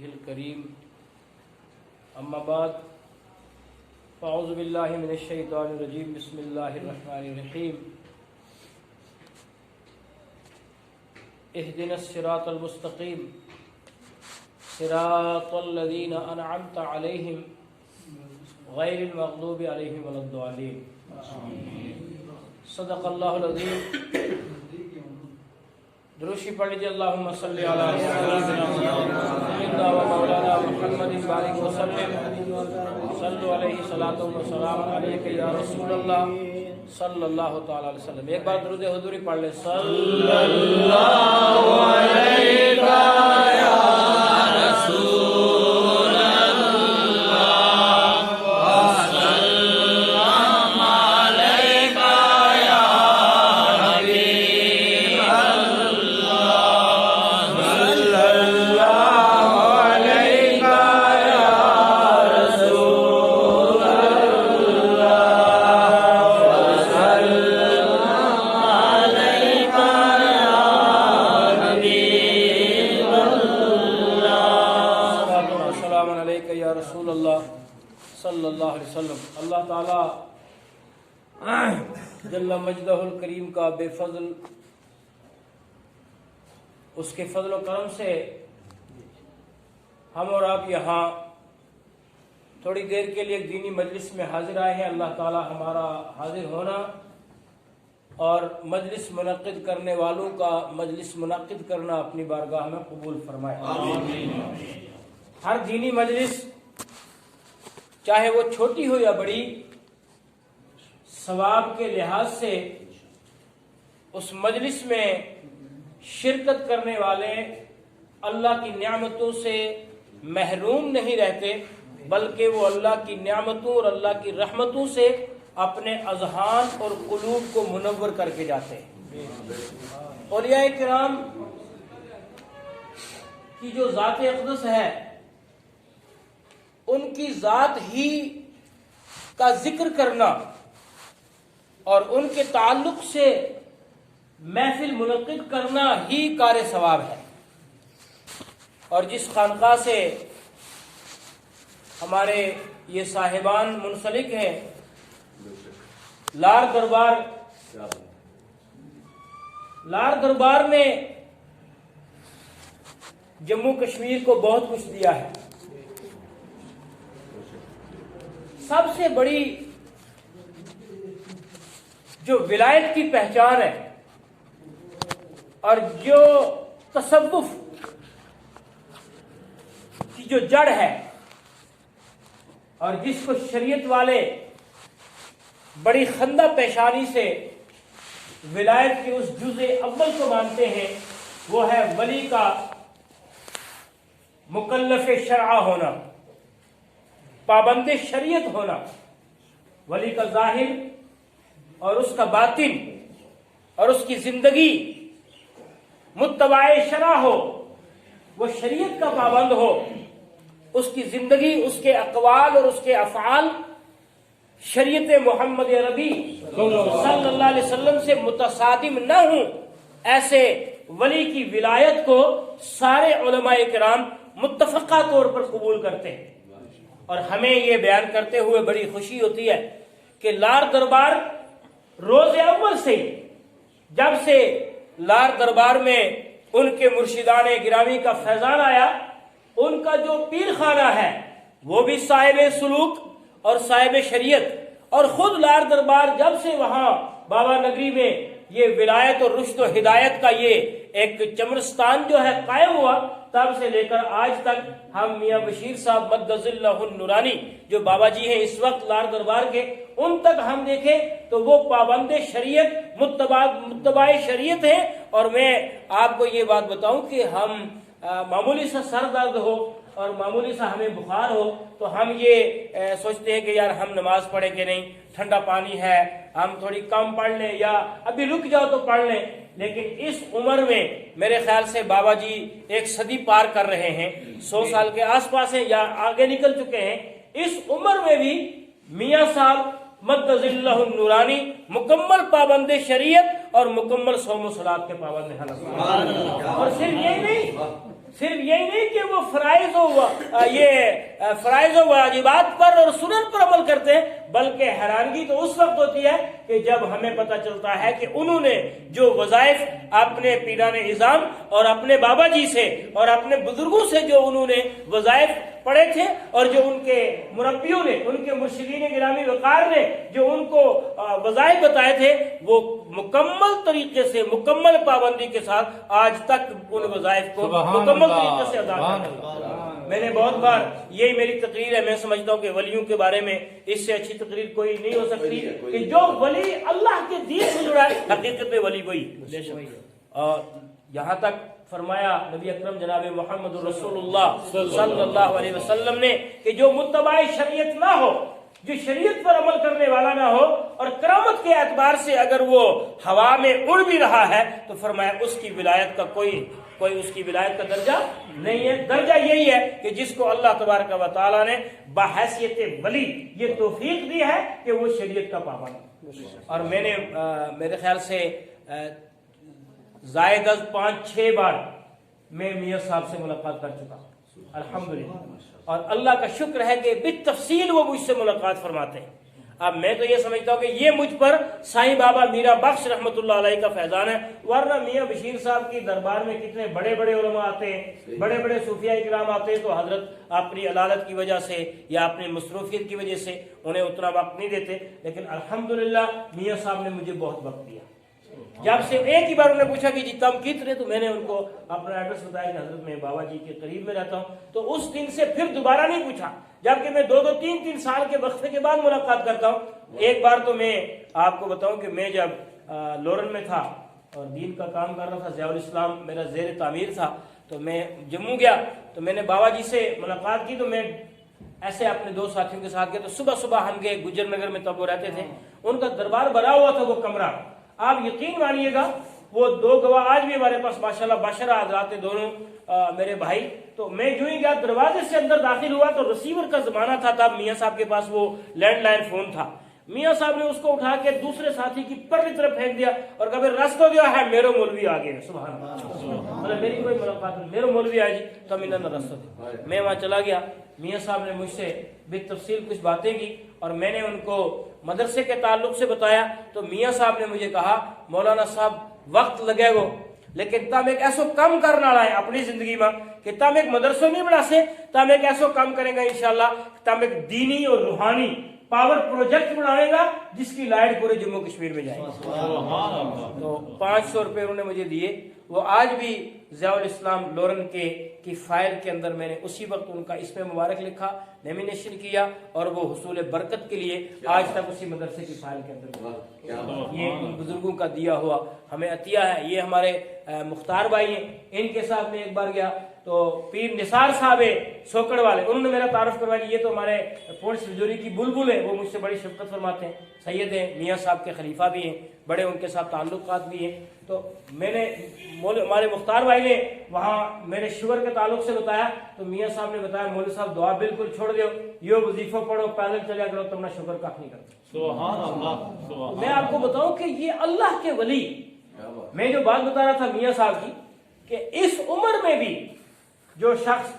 الکریم اما بعد فاعوذ باللہ من الشیطان الرجیم بسم اللہ الرحمن الرحیم اهدنا الصراط المستقیم صراط الذین انعمت علیہم غیر المغضوب علیہم ولا الضالین صدق اللہ العظیم۔ دروشی پڑھ لیجیے اللہم صلی علی سیدنا و مولانا محمد بارک وسلم صلو علیہ صلاۃ و سلام علیک یا رسول اللہ صلی اللہ تعالی علیہ وسلم۔ ایک بار درود حضوری پڑھ لیں، صلی اللہ علیہ یا رسول اللہ وسلم علیک یا حبیب اللہ صلی اللہ علیہ یا رسول اللہ وسلم علیک یا حبیب اللہ السلام علیک یا رسول اللہ صلی اللہ علیہ وسلم۔ اللہ تعالی جل مجدہ الکریم کا بے فضل اس کے فضل و کرم سے ہم اور آپ یہاں تھوڑی دیر کے لیے ایک دینی مجلس میں حاضر آئے ہیں۔ اللہ تعالی ہمارا حاضر ہونا اور مجلس منعقد کرنے والوں کا مجلس منعقد کرنا اپنی بارگاہ میں قبول فرمائے۔ ہر دینی مجلس چاہے وہ چھوٹی ہو یا بڑی، ثواب کے لحاظ سے اس مجلس میں شرکت کرنے والے اللہ کی نعمتوں سے محروم نہیں رہتے، بلکہ وہ اللہ کی نعمتوں اور اللہ کی رحمتوں سے اپنے اذہان اور قلوب کو منور کر کے جاتے ہیں۔ اولیاء کرام کی جو ذات اقدس ہے، ان کی ذات ہی کا ذکر کرنا اور ان کے تعلق سے محفل منعقد کرنا ہی کار ثواب ہے۔ اور جس خانقاہ سے ہمارے یہ صاحبان منسلک ہیں، لار دربار نے جموں کشمیر کو بہت کچھ دیا ہے۔ سب سے بڑی جو ولایت کی پہچان ہے اور جو تصوف کی جو جڑ ہے اور جس کو شریعت والے بڑی خندہ پیشانی سے ولایت کے اس جزء اول کو مانتے ہیں، وہ ہے ولی کا مکلف شرع ہونا، پابند شریعت ہونا۔ ولی کا ظاہر اور اس کا باطن اور اس کی زندگی متبع شرع ہو، وہ شریعت کا پابند ہو، اس کی زندگی، اس کے اقوال اور اس کے افعال شریعت محمد عربی صلی اللہ علیہ وسلم سے متصادم نہ ہوں، ایسے ولی کی ولایت کو سارے علماء کرام متفقہ طور پر قبول کرتے ہیں۔ اور ہمیں یہ بیان کرتے ہوئے بڑی خوشی ہوتی ہے کہ لار دربار روز اول سے ہی، جب سے لار دربار میں ان کے مرشدان گرامی کا فیضان آیا، ان کا جو پیر خانہ ہے وہ بھی صاحب سلوک اور صاحب شریعت، اور خود لار دربار جب سے وہاں بابا نگری میں یہ ولایت اور رشد و ہدایت کا یہ ایک چمرستان جو ہے قائم ہوا، تب سے لے کر آج تک ہم میاں بشیر صاحب مدظ اللہ النورانی جو بابا جی ہیں اس وقت لار دربار کے، ان تک ہم دیکھیں تو وہ پابند شریعت متبع شریعت ہیں۔ اور میں آپ کو یہ بات بتاؤں کہ ہم معمولی سا سر درد ہو اور معمولی سا ہمیں بخار ہو تو ہم یہ سوچتے ہیں کہ یار ہم نماز پڑھیں کہ نہیں، ٹھنڈا پانی ہے، ہم تھوڑی کم پڑھ لیں یا ابھی رک جاؤ تو پڑھ لیں۔ لیکن اس عمر میں میرے خیال سے بابا جی ایک صدی پار کر رہے ہیں، 100 سال کے آس پاس ہیں یا آگے نکل چکے ہیں۔ اس عمر میں بھی میاں صاحب مدظ اللہ النورانی مکمل پابند شریعت اور مکمل صوم و صلات کے پابند ہیں۔ اور صرف یہی نہیں، صرف یہی نہیں کہ وہ فرائض و واجبات پر اور سنن پر عمل کرتے ہیں، بلکہ حیرانگی تو اس وقت ہوتی ہے کہ جب ہمیں پتہ چلتا ہے کہ انہوں نے جو وظائف اپنے پیران اعظام اور اپنے بابا جی سے اور اپنے بزرگوں سے جو انہوں نے وظائف پڑھے تھے اور جو ان کے مربیوں نے، ان کے مرشدین گرامی وقار نے جو ان کو وظائف بتائے تھے، وہ مکمل طریقے سے، مکمل پابندی کے ساتھ آج تک ان وظائف کو مکمل طریقے سے ادا کرتے ہیں۔ میں نے بہت بار، یہی میری تقریر ہے، میں سمجھتا ہوں کہ ولیوں کے بارے میں اس سے اچھی تقریر کوئی نہیں ہو سکتی کہ جو ولی اللہ کے دین سے جڑا ہے، حقیقت میں ولی وہی۔ اور یہاں تک فرمایا نبی اکرم جناب محمد رسول اللہ صلی اللہ علیہ وسلم نے کہ جو متبع شریعت نہ ہو، جو شریعت پر عمل کرنے والا نہ ہو، اور کرامت کے اعتبار سے اگر وہ ہوا میں اڑ بھی رہا ہے تو فرمایا اس کی ولایت کا کوئی اس کی ولایت کا درجہ نہیں ہے۔ درجہ یہی ہے کہ جس کو اللہ تبارک و تعالیٰ نے بحیثیت ولی یہ توفیق دی ہے کہ وہ شریعت کا پابند۔ اور میں نے میرے خیال سے زائد از 5-6 بار میں میاں صاحب سے ملاقات کر چکا ہوں، الحمدللہ، اور اللہ کا شکر ہے کہ بالتفصیل وہ مجھ سے ملاقات فرماتے ہیں۔ اب میں تو یہ سمجھتا ہوں کہ یہ مجھ پر سائیں بابا میرا بخش رحمت اللہ علیہ کا فیضان ہے، ورنہ میاں بشیر صاحب کی دربار میں کتنے بڑے بڑے علماء آتے ہیں، بڑے بڑے صوفیاء کرام آتے ہیں، تو حضرت اپنی علالت کی وجہ سے یا اپنی مصروفیت کی وجہ سے انہیں اتنا وقت نہیں دیتے، لیکن الحمدللہ میاں صاحب نے مجھے بہت وقت دیا۔ جب سے ایک ہی بار انہوں نے پوچھا کہ جی تم کتنے، تو میں نے ان کو اپنا ایڈریس بتایا کہ حضرت میں بابا جی کے قریب میں رہتا ہوں، تو اس دن سے پھر دوبارہ نہیں پوچھا، جبکہ میں 2-3 سال کے وقفے کے بعد ملاقات کرتا ہوں۔ ایک بار تو میں آپ کو بتاؤں کہ میں جب لورن میں تھا اور دین کا کام کر رہا تھا، ضیاء الاسلام میرا زیر تعمیر تھا، تو میں جموں گیا، تو میں نے بابا جی سے ملاقات کی، تو میں ایسے اپنے 2 ساتھیوں کے ساتھ گیا، تو صبح صبح ہم گئے گجر نگر میں، تب وہ رہتے تھے، ان کا دربار بھرا ہوا تھا وہ کمرہ۔ آپ یقین مانیے گا وہ 2 گواہ آج بھی ہمارے پاس ماشاءاللہ بشرا حضرات دونوں میرے بھائی، تو میں جو ہی گیا دروازے سے اندر داخل ہوا تو ریسیور کا زمانہ تھا، تب میاں صاحب کے پاس وہ لینڈ لائن فون تھا، میاں صاحب نے اس کو اٹھا کے دوسرے ساتھی کی پرلی طرف پھینک دیا اور کبھی رستہ دیا ہے میرے مولوی آ گئے، سبحان اللہ، مطلب میری کوئی ملاقات نہیں، میرے مولوی آئے جی تو میں نے رستہ دیا۔ میں وہاں چلا گیا، میاں صاحب نے مجھ سے بالتفصیل کچھ باتیں کی اور میں نے ان کو مدرسے کے تعلق سے بتایا، تو میاں صاحب نے مجھے کہا مولانا صاحب وقت لگے گو، لیکن تم ایک ایسو کام کرنا ہے اپنی زندگی میں کہ تم ایک مدرسہ نہیں بنا سے، تم ایک ایسو کام کریں گا انشاءاللہ، تم ایک دینی اور روحانی پاور پروجیکٹ بنائے گا جس کی لائٹ پورے جموں کشمیر میں جائے گی۔ تو 500 روپے انہوں نے مجھے دیے، وہ آج بھی ضیاء الاسلام لورن کی فائل کے اندر میں نے اسی وقت ان کا اسم مبارک لکھا، لیمینیشن کیا، اور وہ حصول برکت کے لیے آج تک اسی مدرسے کی فائل کے اندر یہ ان بزرگوں کا دیا ہوا ہمیں عطیہ ہے۔ یہ ہمارے مختار بھائی ہیں، ان کے ساتھ میں ایک بار گیا تو پیر نثار صاحب سوکڑ والے، انہوں نے میرا تعارف کروایا، یہ تو ہمارے پونچھ رجوری کی بلبل ہے، وہ مجھ سے بڑی شفقت فرماتے ہیں، سید ہیں، میاں صاحب کے خلیفہ بھی ہیں، بڑے ان کے ساتھ تعلقات بھی ہیں۔ تو میں نے ہمارے مختار بھائی نے وہاں میرے شوگر کے تعلق سے بتایا، تو میاں صاحب نے بتایا مولوی صاحب دعا بالکل چھوڑ دیو، یہ وظیفہ پڑھو، پیدل چلیا کرو، تم نے شوگر کافی نہیں کرتا۔ سبحان اللہ۔ میں آپ کو بتاؤں کہ یہ اللہ کے ولی، میں جو بات بتا رہا تھا میاں صاحب کی، کہ اس عمر میں بھی جو شخص